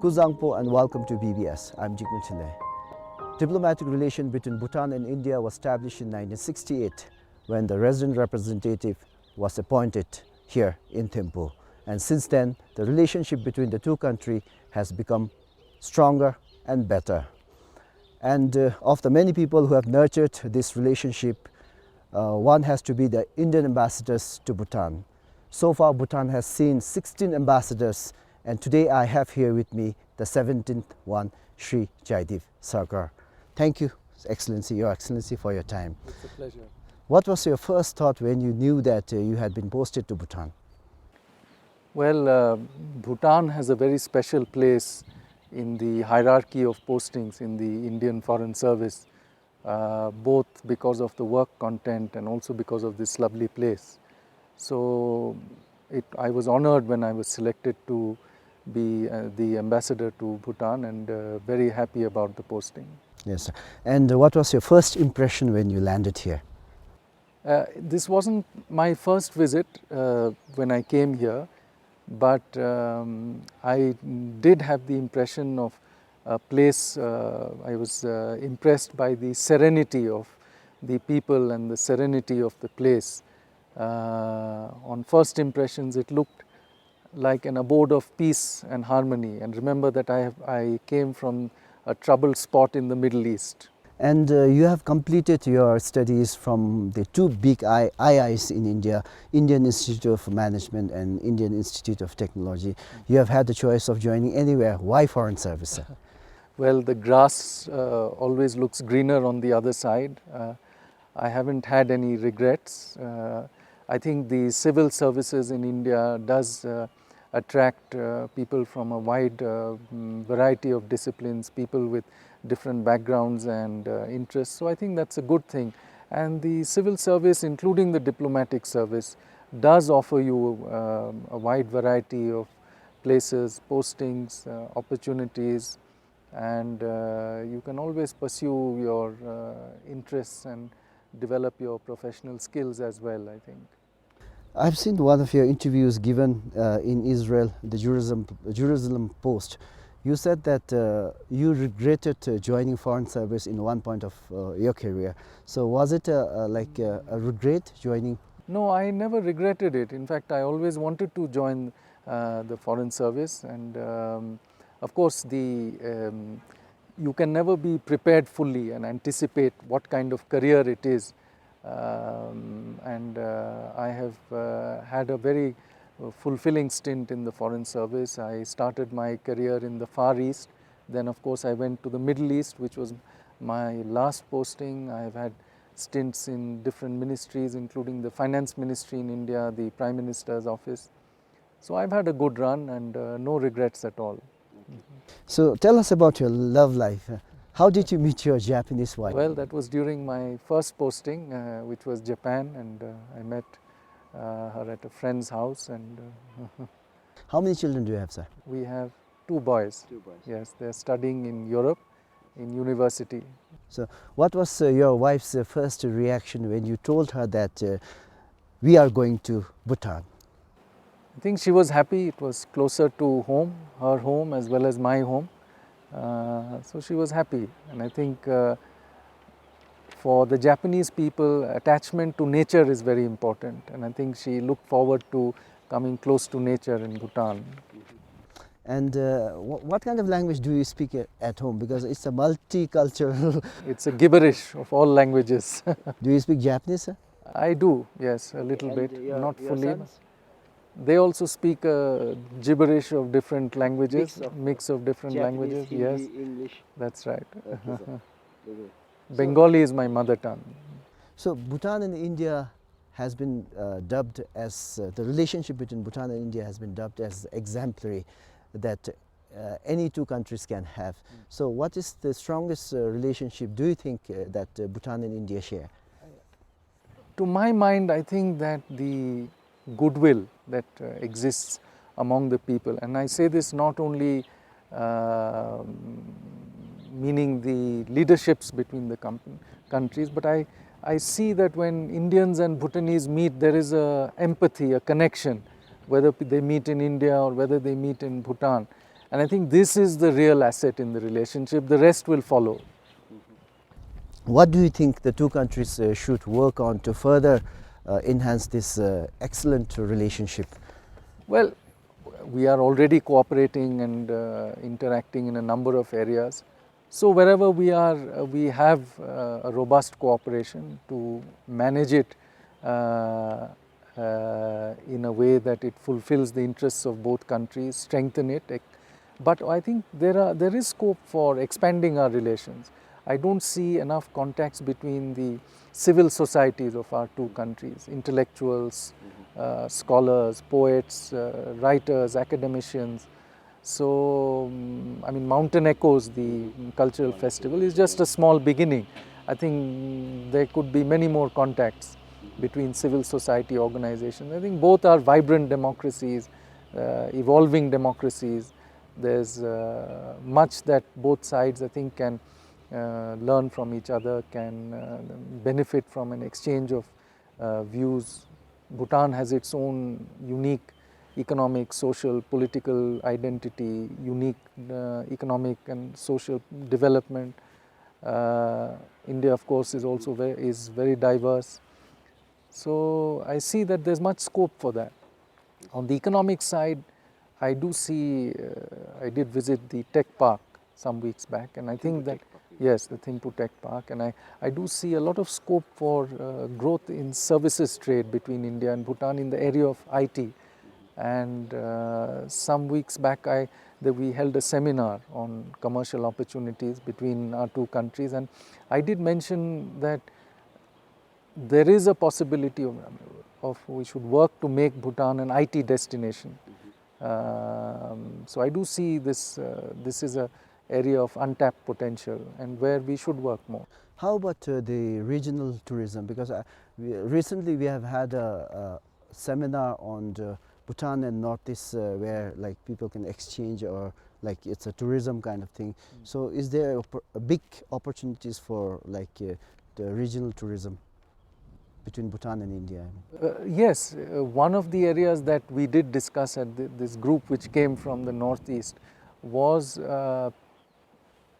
Kuzangpo and welcome to BBS. I'm Jigme Thinley. Diplomatic relation between Bhutan and India was established in 1968 when the resident representative was appointed here in Thimphu. And since then, the relationship between the two countries has become stronger and better. And of the many people who have nurtured this relationship, one has to be the Indian ambassadors to Bhutan. So far, Bhutan has seen 16 ambassadors, and today I have here with me the 17th one, Shri Jaideep Sarkar. Thank you, Excellency, Your Excellency, for your time. It's a pleasure. What was your first thought when you knew that you had been posted to Bhutan? Well, Bhutan has a very special place in the hierarchy of postings in the Indian Foreign Service, both because of the work content and also because of this lovely place. So I was honored when I was selected to be the ambassador to Bhutan, and very happy about the posting. Yes, sir. And what was your first impression when you landed here? This wasn't my first visit when I came here, but I did have the impression of a place. I was impressed by the serenity of the people and the serenity of the place. On first impressions, it looked like an abode of peace and harmony. And remember that I came from a troubled spot in the Middle East. And you have completed your studies from the two big IIs in India, Indian Institute of Management and Indian Institute of Technology. You have had the choice of joining anywhere. Why Foreign Service? Well, the grass always looks greener on the other side. I haven't had any regrets. I think the civil services in India does attract people from a wide variety of disciplines, people with different backgrounds and interests. So I think that's a good thing. And the civil service, including the diplomatic service, does offer you a wide variety of places, postings, opportunities, and you can always pursue your interests and develop your professional skills as well, I think. I've seen one of your interviews given in Israel, the Jerusalem Post. You said that you regretted joining Foreign Service in one point of your career. So was it like a regret joining? No, I never regretted it. In fact, I always wanted to join the Foreign Service, and of course you can never be prepared fully and anticipate what kind of career it is. I have had a very fulfilling stint in the Foreign Service. I started my career in the Far East. Then of course I went to the Middle East, which was my last posting. I have had stints in different ministries, including the Finance Ministry in India, the Prime Minister's office. So I've had a good run and no regrets at all. So tell us about your love life. How did you meet your Japanese wife? Well, that was during my first posting, which was Japan, and I met her at a friend's house. And how many children do you have, sir? We have two boys. Two boys. Yes, they're studying in Europe, in university. So what was your wife's first reaction when you told her that we are going to Bhutan? I think she was happy. It was closer to home, her home as well as my home. So she was happy, and I think for the Japanese people, attachment to nature is very important, and I think she looked forward to coming close to nature in Bhutan. And what kind of language do you speak at home? Because it's a multicultural... It's a gibberish of all languages. Do you speak Japanese, sir? I do, yes, a little bit, not fully. They also speak a gibberish of different languages, mix of different Japanese, languages. Hindi, Yes, English. that's right. Okay, Bengali is my mother tongue. So Bhutan and India has been dubbed as, the relationship between Bhutan and India has been dubbed as exemplary that any two countries can have. So what is the strongest relationship do you think that Bhutan and India share? To my mind, I think that the goodwill that exists among the people, and I say this not only meaning the leaderships between the countries, but I see that when Indians and Bhutanese meet, there is a empathy, a connection, whether they meet in India or whether they meet in Bhutan. And I think this is the real asset in the relationship. The rest will follow. What do you think the two countries should work on to further enhance this excellent relationship? Well, we are already cooperating and interacting in a number of areas. So wherever we are, we have a robust cooperation to manage it in a way that it fulfills the interests of both countries, strengthen it. But I think there is scope for expanding our relations. I don't see enough contacts between the civil societies of our two countries, intellectuals, scholars, poets, writers, academicians. So, I mean, Mountain Echoes, the cultural festival, is just a small beginning. I think there could be many more contacts between civil society organizations. I think both are vibrant democracies, evolving democracies. There's much that both sides, I think, can learn from each other, can benefit from an exchange of views. Bhutan has its own unique economic, social, political identity, unique economic and social development. India, of course, is also very diverse. So I see that there's much scope for that. On the economic side, I do see, I did visit the tech park some weeks back, and I think that, yes, the Thimphu Tech Park, and I do see a lot of scope for growth in services trade between India and Bhutan in the area of IT. And some weeks back, we held a seminar on commercial opportunities between our two countries, and I did mention that there is a possibility of we should work to make Bhutan an IT destination. So I do see this is a area of untapped potential and where we should work more. How about the regional tourism? Because recently we have had a seminar on Bhutan and Northeast where like people can exchange, or like it's a tourism kind of thing. So is there a big opportunities for like the regional tourism between Bhutan and India? Yes, one of the areas that we did discuss at this group which came from the Northeast was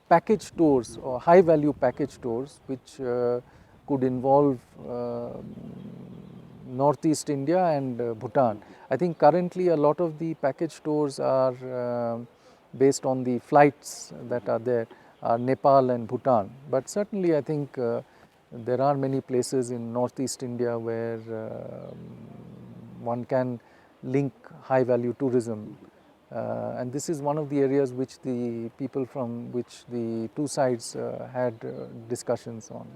package tours or high value package tours which could involve Northeast India and Bhutan. I think currently a lot of the package tours are based on the flights that are there, are Nepal and Bhutan. But certainly I think there are many places in Northeast India where one can link high value tourism. And this is one of the areas which the people from which the two sides had discussions on.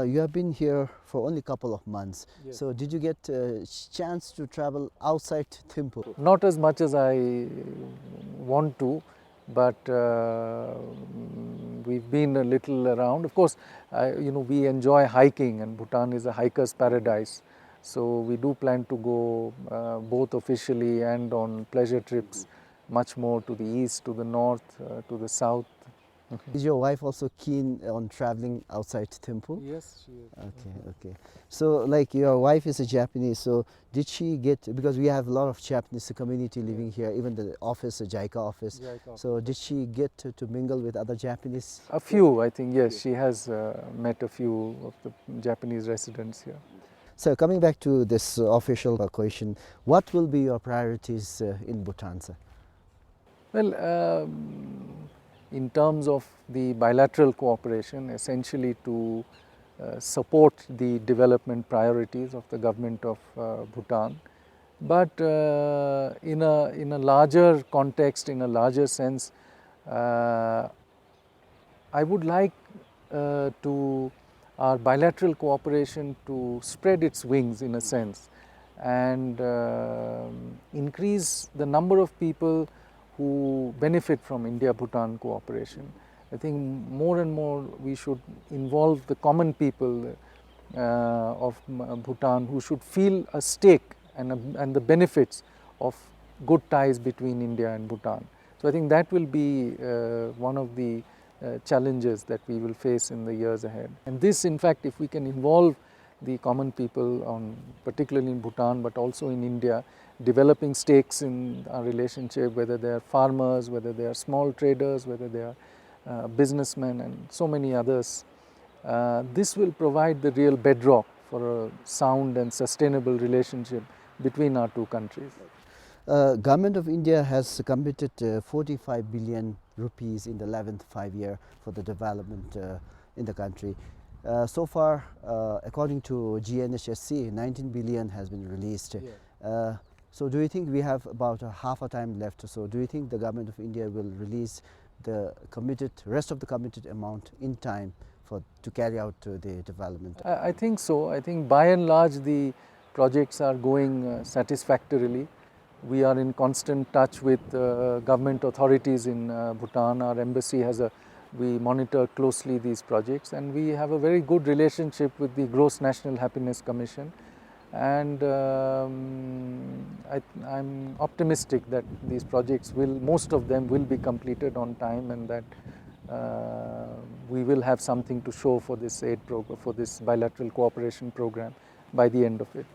You have been here for only a couple of months. Yes. So did you get a chance to travel outside Thimphu? Not as much as I want to, but we've been a little around. Of course, we enjoy hiking, and Bhutan is a hiker's paradise. So we do plan to go both officially and on pleasure trips, much more to the east, to the north, to the south. Is your wife also keen on traveling outside Thimphu? Yes, she is. Okay. So like your wife is a Japanese, so did she get, because we have a lot of Japanese community living here, even the office, the JICA office. So did she get to mingle with other Japanese? A few, I think, yes. She has met a few of the Japanese residents here. So coming back to this official question, what will be your priorities in Bhutan, sir? Well, in terms of the bilateral cooperation, essentially to support the development priorities of the government of Bhutan. But in a larger context, in a larger sense, I would like our bilateral cooperation to spread its wings in a sense and increase the number of people who benefit from India-Bhutan cooperation. I think more and more we should involve the common people of Bhutan who should feel a stake and the benefits of good ties between India and Bhutan. So I think that will be one of the challenges that we will face in the years ahead. And this, in fact, if we can involve the common people, particularly in Bhutan, but also in India, developing stakes in our relationship, whether they are farmers, whether they are small traders, whether they are businessmen and so many others. This will provide the real bedrock for a sound and sustainable relationship between our two countries. Government of India has committed 45 billion rupees in the 11th five-year for the development in the country. So far, according to GNHSC, 19 billion has been released. Yeah. So do you think we have about half a time left? So do you think the government of India will release the rest of the committed amount in time to carry out the development? I think so. I think by and large the projects are going satisfactorily. We are in constant touch with government authorities in Bhutan. Our embassy we monitor closely these projects, and we have a very good relationship with the Gross National Happiness Commission. And I'm optimistic that these projects most of them will be completed on time, and that we will have something to show for this aid program, for this bilateral cooperation program by the end of it.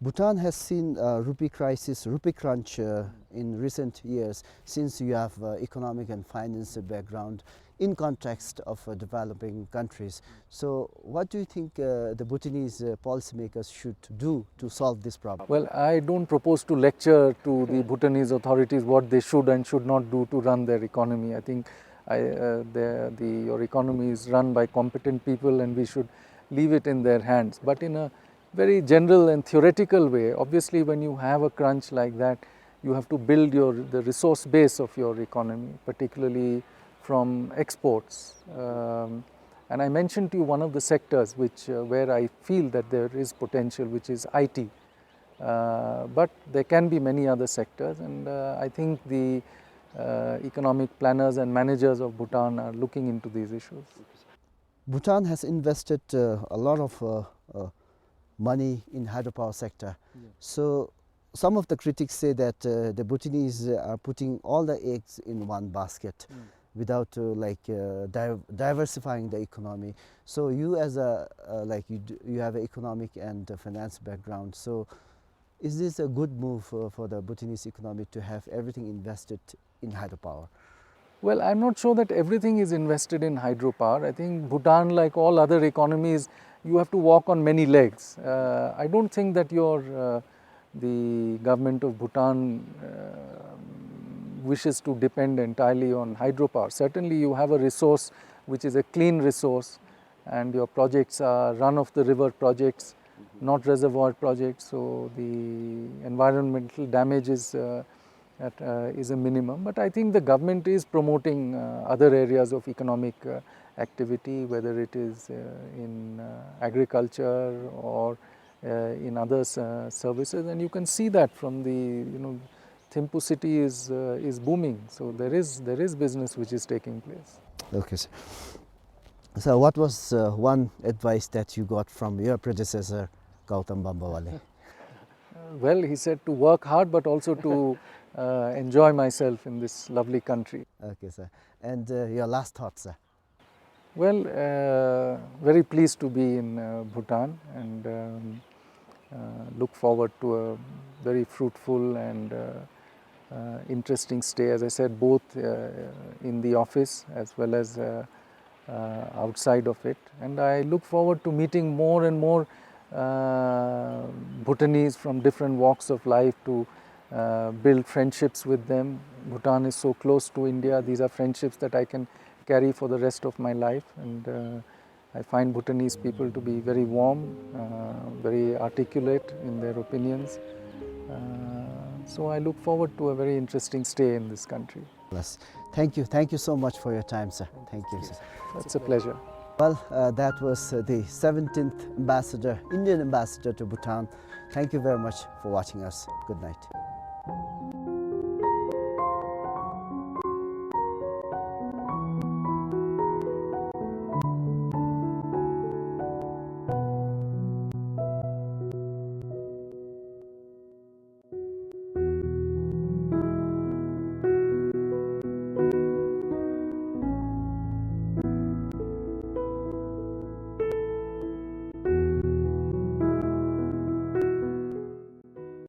Bhutan has seen rupee crisis, rupee crunch in recent years, since you have economic and finance background in context of developing countries. So what do you think the Bhutanese policymakers should do to solve this problem? Well, I don't propose to lecture to the Bhutanese authorities what they should and should not do to run their economy. I think your economy is run by competent people, and we should leave it in their hands. But in a very general and theoretical way, obviously when you have a crunch like that, you have to build the resource base of your economy, particularly from exports. And I mentioned to you one of the sectors where I feel that there is potential, which is IT. But there can be many other sectors, and I think the economic planners and managers of Bhutan are looking into these issues. Bhutan has invested a lot of money in hydropower sector. Yeah. So some of the critics say that the Bhutanese are putting all the eggs in one basket without diversifying the economy. So you as you have an economic and finance background. So is this a good move for the Bhutanese economy to have everything invested in hydropower? Well, I'm not sure that everything is invested in hydropower. I think Bhutan, like all other economies, you have to walk on many legs. I don't think that the government of Bhutan wishes to depend entirely on hydropower. Certainly you have a resource which is a clean resource, and your projects are run-of-the-river projects, not reservoir projects, so the environmental damage is a minimum. But I think the government is promoting other areas of economic activity, whether it is in agriculture or in other services, and you can see that from the Thimphu city is booming. So there is business which is taking place. Okay, sir. So what was one advice that you got from your predecessor, Gautam Bambawale? Well, he said to work hard, but also to enjoy myself in this lovely country. Okay, sir. And your last thoughts, sir? Well, very pleased to be in Bhutan, and look forward to a very fruitful and interesting stay, as I said, both in the office as well as outside of it. And I look forward to meeting more and more Bhutanese from different walks of life, to build friendships with them. Bhutan is so close to India. These are friendships that I can carry for the rest of my life, and I find Bhutanese people to be very warm, very articulate in their opinions. So I look forward to a very interesting stay in this country. Yes. Thank you so much for your time, sir. Thank you, sir. It's a pleasure. Well, that was the 17th ambassador, Indian ambassador to Bhutan. Thank you very much for watching us. Good night.